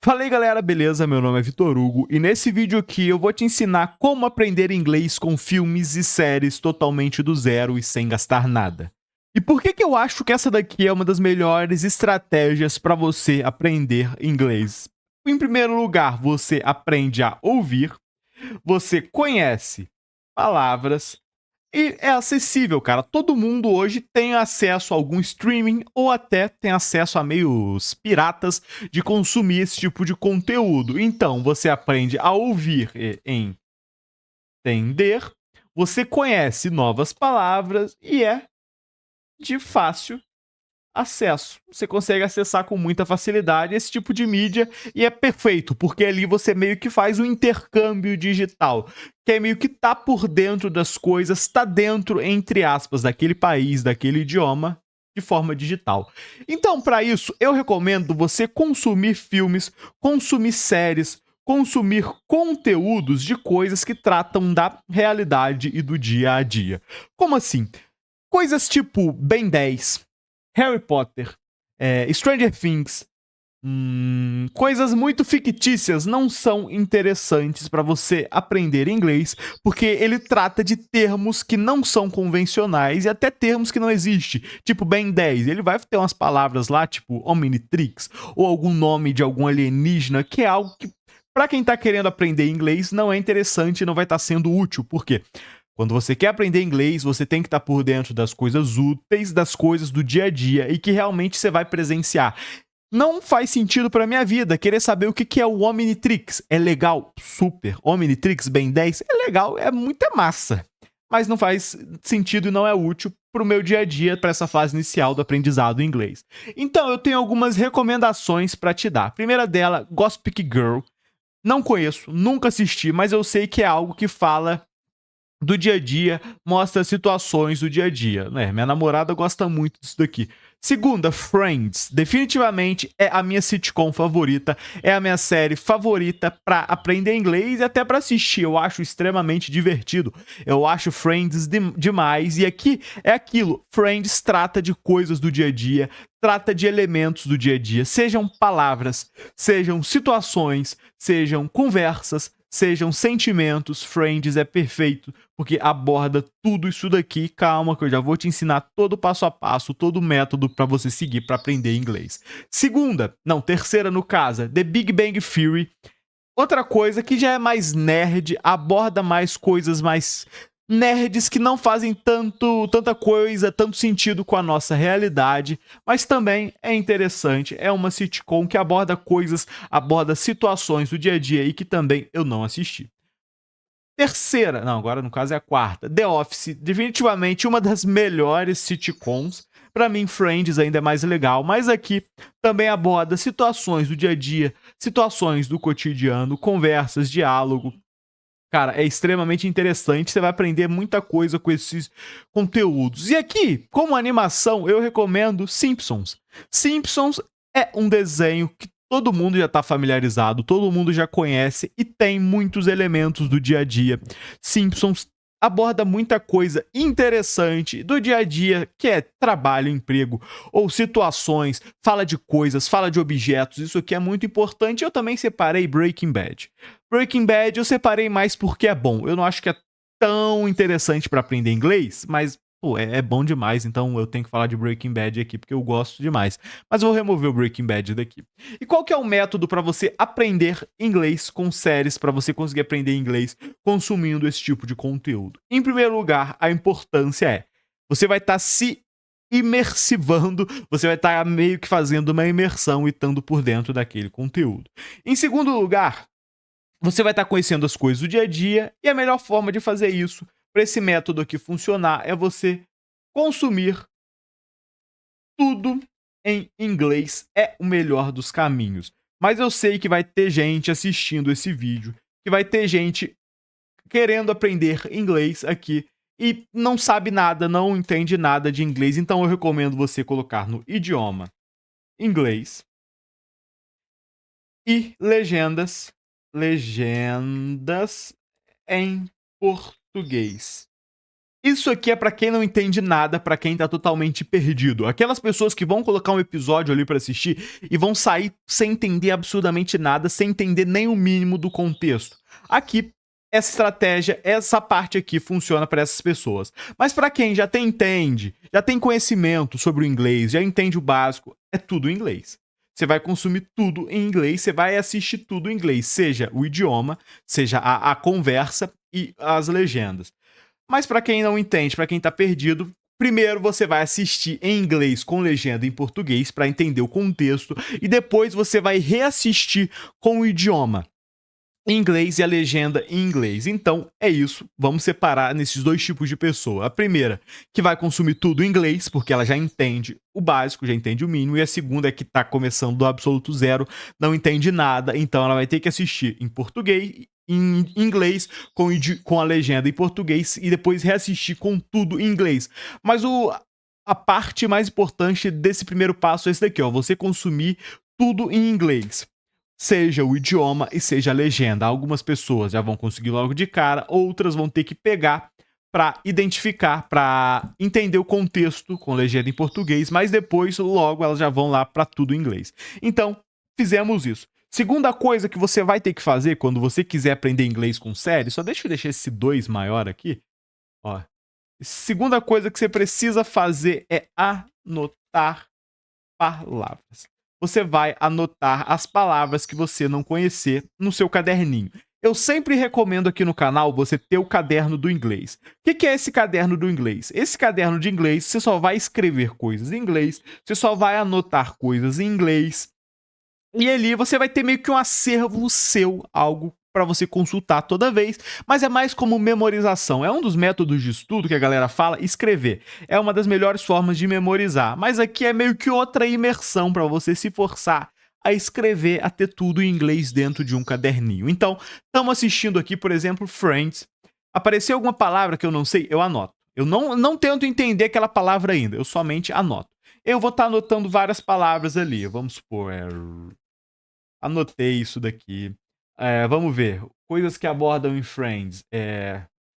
Fala aí galera, beleza? Meu nome é Vitor Hugo e nesse vídeo aqui eu vou te ensinar como aprender inglês com filmes e séries totalmente do zero e sem gastar nada. E por que eu acho que essa daqui é uma das melhores estratégias para você aprender inglês? Em primeiro lugar, você aprende a ouvir, você conhece palavras e é acessível, cara. Todo mundo hoje tem acesso a algum streaming ou até tem acesso a meios piratas de consumir esse tipo de conteúdo. Então, você aprende a ouvir e entender, você conhece novas palavras e é de fácil acesso. Você consegue acessar com muita facilidade esse tipo de mídia e é perfeito, porque ali você meio que faz um intercâmbio digital, que é meio que tá por dentro das coisas, tá dentro, entre aspas, daquele país, daquele idioma, de forma digital. Então, para isso, eu recomendo você consumir filmes, consumir séries, consumir conteúdos de coisas que tratam da realidade e do dia a dia. Como assim? Coisas tipo Ben 10, Harry Potter, Stranger Things, coisas muito fictícias não são interessantes para você aprender inglês, porque ele trata de termos que não são convencionais e até termos que não existem. Tipo Ben 10, ele vai ter umas palavras lá, tipo Omnitrix, ou algum nome de algum alienígena, que é algo que, para quem tá querendo aprender inglês, não é interessante e não vai estar sendo útil. Por quê? Quando você quer aprender inglês, você tem que estar por dentro das coisas úteis, das coisas do dia a dia e que realmente você vai presenciar. Não faz sentido pra minha vida querer saber o que é o Omnitrix. É legal? Super. Omnitrix Ben 10 é legal, é muita massa. Mas não faz sentido e não é útil pro meu dia a dia, para essa fase inicial do aprendizado em inglês. Então, eu tenho algumas recomendações para te dar. A primeira dela, Gossip Girl. Não conheço, nunca assisti, mas eu sei que é algo que fala do dia a dia, mostra situações do dia a dia, né? Minha namorada gosta muito disso daqui. Segunda, Friends. Definitivamente é a minha sitcom favorita, é a minha série favorita para aprender inglês e até para assistir. Eu acho extremamente divertido. Eu acho Friends demais. E aqui é aquilo: Friends trata de coisas do dia a dia, trata de elementos do dia a dia, sejam palavras, sejam situações, sejam conversas, sejam sentimentos. Friends é perfeito porque aborda tudo isso daqui. Calma que eu já vou te ensinar todo o passo a passo, todo o método para você seguir para aprender inglês. Terceira no caso, The Big Bang Theory. Outra coisa que já é mais nerd, aborda mais coisas mais nerds que não fazem tanta coisa, tanto sentido com a nossa realidade, mas também é interessante. É uma sitcom que aborda coisas, aborda situações do dia a dia e que também eu não assisti. Terceira, não, agora no caso é a quarta, The Office, definitivamente uma das melhores sitcoms. Pra mim, Friends ainda é mais legal, mas aqui também aborda situações do dia a dia, situações do cotidiano, conversas, diálogo. Cara, é extremamente interessante, você vai aprender muita coisa com esses conteúdos. E aqui, como animação, eu recomendo Simpsons. Simpsons é um desenho que todo mundo já está familiarizado, todo mundo já conhece e tem muitos elementos do dia a dia. Simpsons aborda muita coisa interessante do dia a dia, que é trabalho, emprego ou situações, fala de coisas, fala de objetos. Isso aqui é muito importante. Eu também separei Breaking Bad. Breaking Bad eu separei mais porque é bom. Eu não acho que é tão interessante para aprender inglês, mas pô, é bom demais, então eu tenho que falar de Breaking Bad aqui porque eu gosto demais. Mas eu vou remover o Breaking Bad daqui. E qual que é o método para você aprender inglês com séries, para você conseguir aprender inglês consumindo esse tipo de conteúdo? Em primeiro lugar, a importância é: você vai estar se imersivando, você vai estar meio que fazendo uma imersão e estando por dentro daquele conteúdo. Em segundo lugar, você vai estar conhecendo as coisas do dia a dia e a melhor forma de fazer isso, para esse método aqui funcionar, é você consumir tudo em inglês. É o melhor dos caminhos. Mas eu sei que vai ter gente assistindo esse vídeo, que vai ter gente querendo aprender inglês aqui e não sabe nada, não entende nada de inglês. Então eu recomendo você colocar no idioma inglês e legendas em português. Isso aqui é pra quem não entende nada, pra quem tá totalmente perdido. Aquelas pessoas que vão colocar um episódio ali pra assistir e vão sair sem entender absurdamente nada, sem entender nem o mínimo do contexto. Aqui, essa estratégia, essa parte aqui funciona pra essas pessoas. Mas pra quem já entende, já tem conhecimento sobre o inglês, já entende o básico, é tudo em inglês. Você vai consumir tudo em inglês, você vai assistir tudo em inglês, seja o idioma, seja a conversa e as legendas. Mas para quem não entende, para quem tá perdido, primeiro você vai assistir em inglês com legenda em português para entender o contexto e depois você vai reassistir com o idioma em inglês e a legenda em inglês. Então, é isso. Vamos separar nesses dois tipos de pessoa. A primeira, que vai consumir tudo em inglês, porque ela já entende o básico, já entende o mínimo. E a segunda é que tá começando do absoluto zero, não entende nada. Então, ela vai ter que assistir em português, em inglês, com a legenda em português e depois reassistir com tudo em inglês. Mas a parte mais importante desse primeiro passo é esse daqui, ó. Você consumir tudo em inglês, seja o idioma e seja a legenda. Algumas pessoas já vão conseguir logo de cara, outras vão ter que pegar para identificar, para entender o contexto com legenda em português, mas depois logo elas já vão lá para tudo em inglês. Então, fizemos isso. Segunda coisa que você vai ter que fazer quando você quiser aprender inglês com série, só deixa eu deixar esse 2 maior aqui, ó. Segunda coisa que você precisa fazer é anotar palavras. Você vai anotar as palavras que você não conhecer no seu caderninho. Eu sempre recomendo aqui no canal você ter o caderno do inglês. O que é esse caderno do inglês? Esse caderno de inglês, você só vai escrever coisas em inglês, você só vai anotar coisas em inglês. E ali você vai ter meio que um acervo seu, algo para você consultar toda vez, mas é mais como memorização. É um dos métodos de estudo que a galera fala, escrever. É uma das melhores formas de memorizar, mas aqui é meio que outra imersão para você se forçar a escrever, a ter tudo em inglês dentro de um caderninho. Então, estamos assistindo aqui, por exemplo, Friends. Apareceu alguma palavra que eu não sei, eu anoto. Eu não tento entender aquela palavra ainda, eu somente anoto. Eu vou estar anotando várias palavras ali. Vamos supor, anotei isso daqui. Vamos ver. Coisas que abordam em Friends.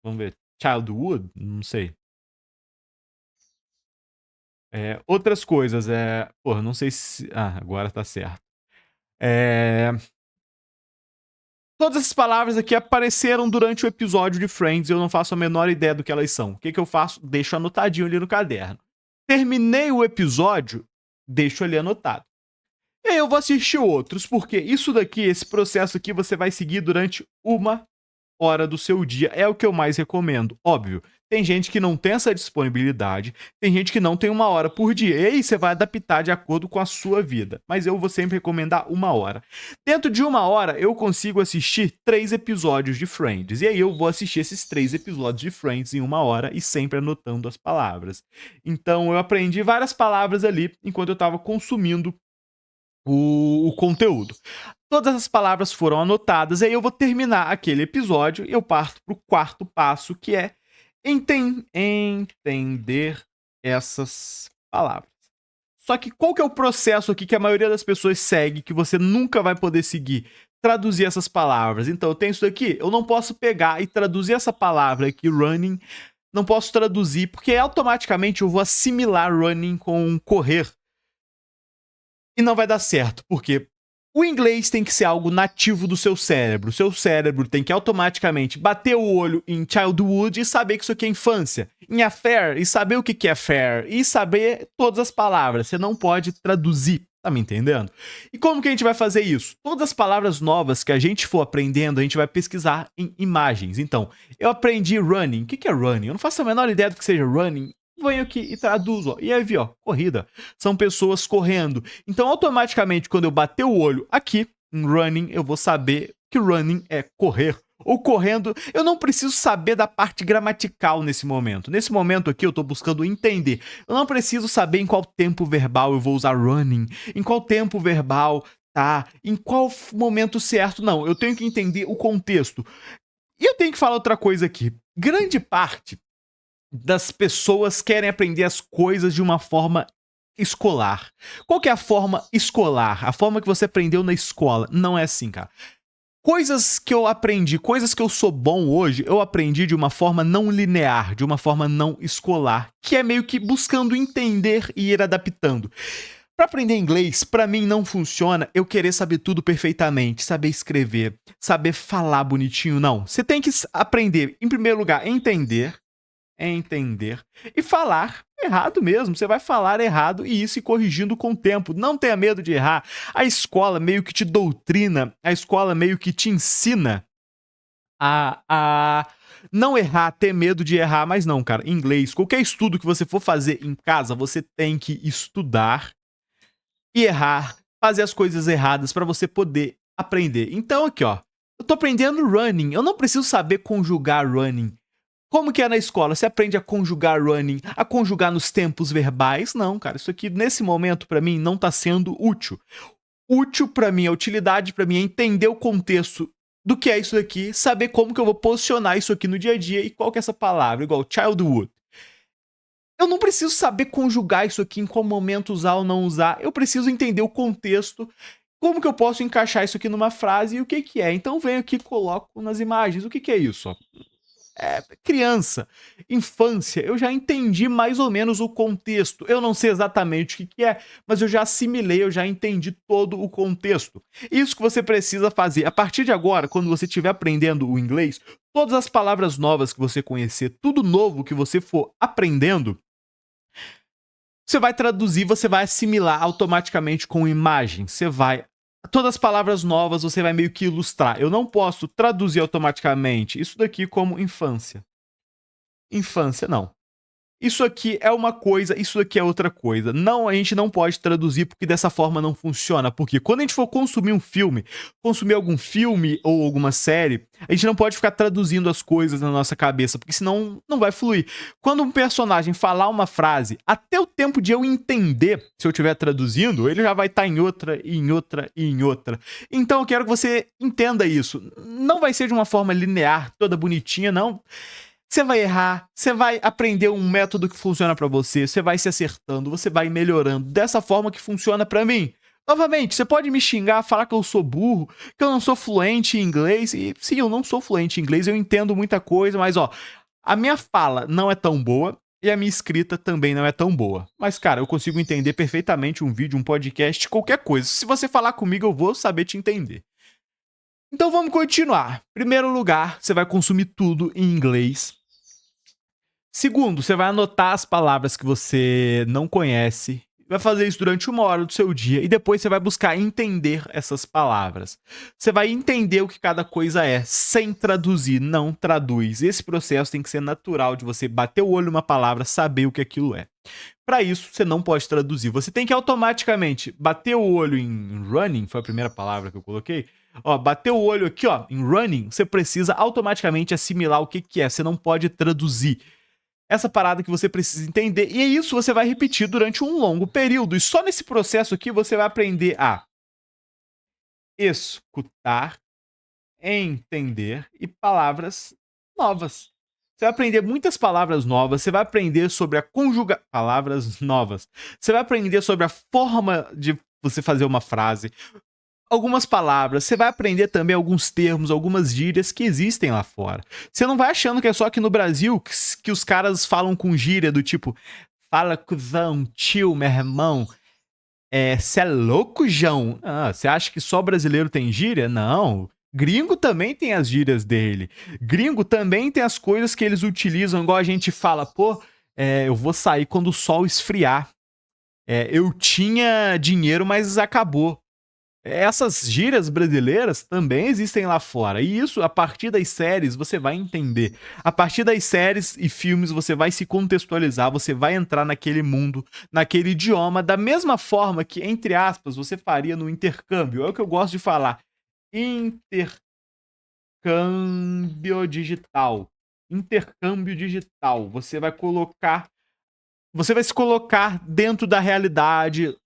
Vamos ver. Childhood? Não sei. Outras coisas. Porra, não sei se. Ah, agora tá certo. Todas essas palavras aqui apareceram durante o episódio de Friends e eu não faço a menor ideia do que elas são. O que eu faço? Deixo anotadinho ali no caderno. Terminei o episódio, deixo ali anotado. E aí eu vou assistir outros, porque isso daqui, esse processo aqui, você vai seguir durante 1 hora do seu dia. É o que eu mais recomendo. Óbvio, tem gente que não tem essa disponibilidade, tem gente que não tem 1 hora por dia. E aí você vai adaptar de acordo com a sua vida. Mas eu vou sempre recomendar 1 hora. Dentro de 1 hora, eu consigo assistir 3 episódios de Friends. E aí eu vou assistir esses 3 episódios de Friends em 1 hora e sempre anotando as palavras. Então eu aprendi várias palavras ali enquanto eu estava consumindo o conteúdo. Todas as palavras foram anotadas, e aí eu vou terminar aquele episódio e eu parto para o quarto passo, que é entender essas palavras. Só que qual que é o processo aqui que a maioria das pessoas segue, que você nunca vai poder seguir? Traduzir essas palavras. Então, eu tenho isso daqui, eu não posso pegar e traduzir essa palavra aqui, running, não posso traduzir, porque automaticamente eu vou assimilar running com correr. E não vai dar certo, porque o inglês tem que ser algo nativo do seu cérebro. O seu cérebro tem que automaticamente bater o olho em childhood e saber que isso aqui é infância. Em affair, e saber o que é affair. E saber todas as palavras. Você não pode traduzir, tá me entendendo? E como que a gente vai fazer isso? Todas as palavras novas que a gente for aprendendo, a gente vai pesquisar em imagens. Então, eu aprendi running. O que é running? Eu não faço a menor ideia do que seja running. Venho aqui e traduzo, ó. E aí vi, ó, corrida. São pessoas correndo. Então, automaticamente, quando eu bater o olho aqui, em running, eu vou saber que running é correr. Ou correndo, eu não preciso saber da parte gramatical nesse momento. Nesse momento aqui, eu tô buscando entender. Eu não preciso saber em qual tempo verbal eu vou usar running, em qual tempo verbal tá, em qual momento certo. Não, eu tenho que entender o contexto. E eu tenho que falar outra coisa aqui. Grande parte das pessoas querem aprender as coisas de uma forma escolar. Qual que é a forma escolar? A forma que você aprendeu na escola. Não é assim, cara. Coisas que eu aprendi, coisas que eu sou bom hoje, eu aprendi de uma forma não linear, de uma forma não escolar, que é meio que buscando entender e ir adaptando. Para aprender inglês, para mim não funciona eu querer saber tudo perfeitamente, saber escrever, saber falar bonitinho, não. Você tem que aprender, em primeiro lugar, entender e falar errado mesmo. Você vai falar errado e ir se corrigindo com o tempo. Não tenha medo de errar. A escola meio que te doutrina, a escola meio que te ensina a não errar, ter medo de errar, mas não, cara. Inglês, qualquer estudo que você for fazer em casa, você tem que estudar e errar, fazer as coisas erradas para você poder aprender. Então aqui, ó, eu tô aprendendo running, eu não preciso saber conjugar running. Como que é na escola? Você aprende a conjugar running, a conjugar nos tempos verbais? Não, cara, isso aqui nesse momento pra mim não tá sendo útil. Útil pra mim, a utilidade pra mim é entender o contexto do que é isso aqui, saber como que eu vou posicionar isso aqui no dia a dia e qual que é essa palavra, igual childhood. Eu não preciso saber conjugar isso aqui, em qual momento usar ou não usar. Eu preciso entender o contexto, como que eu posso encaixar isso aqui numa frase e o que que é. Então venho aqui e coloco nas imagens. O que que é isso? Ó? Criança, infância, eu já entendi mais ou menos o contexto. Eu não sei exatamente o que que é, mas eu já assimilei, eu já entendi todo o contexto. Isso que você precisa fazer. A partir de agora, quando você estiver aprendendo o inglês, todas as palavras novas que você conhecer, tudo novo que você for aprendendo, você vai traduzir, você vai assimilar automaticamente com imagem. Você vai. Todas as palavras novas você vai meio que ilustrar. Eu não posso traduzir automaticamente isso daqui como infância. Infância, não. Isso aqui é uma coisa, isso aqui é outra coisa. Não, a gente não pode traduzir porque dessa forma não funciona. Porque quando a gente for consumir um filme, consumir algum filme ou alguma série, a gente não pode ficar traduzindo as coisas na nossa cabeça, porque senão não vai fluir. Quando um personagem falar uma frase, até o tempo de eu entender, se eu estiver traduzindo, ele já vai estar em outra, em outra e em outra. Então eu quero que você entenda isso. Não vai ser de uma forma linear, toda bonitinha, não. Você vai errar, você vai aprender um método que funciona pra você vai se acertando, você vai melhorando dessa forma que funciona pra mim. Novamente, você pode me xingar, falar que eu sou burro, que eu não sou fluente em inglês, e sim, eu não sou fluente em inglês, eu entendo muita coisa, mas ó, a minha fala não é tão boa e a minha escrita também não é tão boa. Mas cara, eu consigo entender perfeitamente um vídeo, um podcast, qualquer coisa. Se você falar comigo, eu vou saber te entender. Então vamos continuar. Primeiro lugar, você vai consumir tudo em inglês. Segundo, você vai anotar as palavras que você não conhece, vai fazer isso durante 1 hora do seu dia e depois você vai buscar entender essas palavras. Você vai entender o que cada coisa é, sem traduzir, não traduz. Esse processo tem que ser natural de você bater o olho numa palavra, saber o que aquilo é. Para isso, você não pode traduzir. Você tem que automaticamente bater o olho em running, foi a primeira palavra que eu coloquei. Ó, bater o olho aqui, ó, em running, você precisa automaticamente assimilar o que que é. Você não pode traduzir. Essa parada que você precisa entender. E isso você vai repetir durante um longo período. E só nesse processo aqui você vai aprender a escutar, entender e palavras novas. Você vai aprender muitas palavras novas, você vai aprender sobre a conjugação. Palavras novas. Você vai aprender sobre a forma de você fazer uma frase, algumas palavras, você vai aprender também alguns termos, algumas gírias que existem lá fora. Você não vai achando que é só aqui no Brasil que os caras falam com gíria do tipo, fala cuzão, tio, meu irmão, cê é louco, João? Ah, você acha que só brasileiro tem gíria? Não. Gringo também tem as gírias dele. Gringo também tem as coisas que eles utilizam, igual a gente fala, pô, eu vou sair quando o sol esfriar. Eu tinha dinheiro, mas acabou. Essas gírias brasileiras também existem lá fora. E isso, a partir das séries, você vai entender. A partir das séries e filmes, você vai se contextualizar, você vai entrar naquele mundo, naquele idioma, da mesma forma que, entre aspas, você faria no intercâmbio. É o que eu gosto de falar. Intercâmbio digital. Intercâmbio digital. Você vai colocar. Você vai se colocar dentro da realidade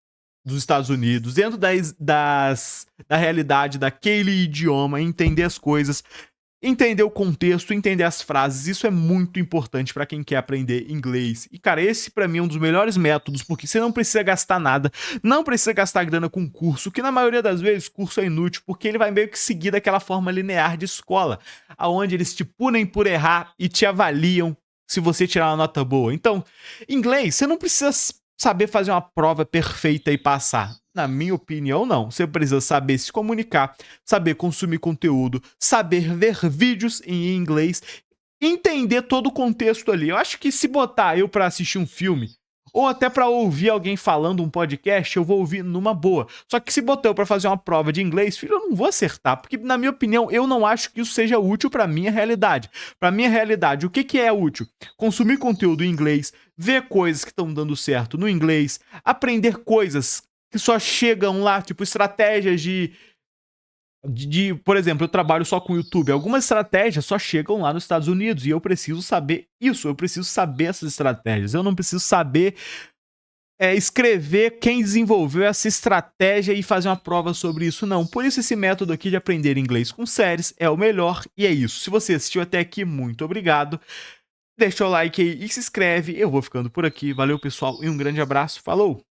dos Estados Unidos, dentro da realidade daquele idioma, entender as coisas. entender o contexto, entender as frases, isso é muito importante para quem quer aprender inglês. E, cara, esse para mim é um dos melhores métodos, porque você não precisa gastar nada, não precisa gastar grana com curso, que na maioria das vezes curso é inútil, porque ele vai meio que seguir daquela forma linear de escola, aonde eles te punem por errar e te avaliam se você tirar uma nota boa. Então, inglês, você não precisa saber fazer uma prova perfeita e passar. Na minha opinião, não. Você precisa saber se comunicar, saber consumir conteúdo, saber ver vídeos em inglês, entender todo o contexto ali. Eu acho que se botar eu pra assistir um filme, ou até pra ouvir alguém falando um podcast, eu vou ouvir numa boa. Só que se botar eu pra fazer uma prova de inglês, filho, eu não vou acertar, porque na minha opinião, eu não acho que isso seja útil pra minha realidade. Pra minha realidade, o que que é útil? Consumir conteúdo em inglês, ver coisas que estão dando certo no inglês, aprender coisas que só chegam lá, tipo estratégias por exemplo, eu trabalho só com YouTube. Algumas estratégias só chegam lá nos Estados Unidos e eu preciso saber isso. Eu preciso saber essas estratégias. Eu não preciso saber escrever quem desenvolveu essa estratégia e fazer uma prova sobre isso, não. Por isso, esse método aqui de aprender inglês com séries é o melhor e é isso. Se você assistiu até aqui, muito obrigado. Deixa o like aí e se inscreve. Eu vou ficando por aqui. Valeu, pessoal, e um grande abraço. Falou!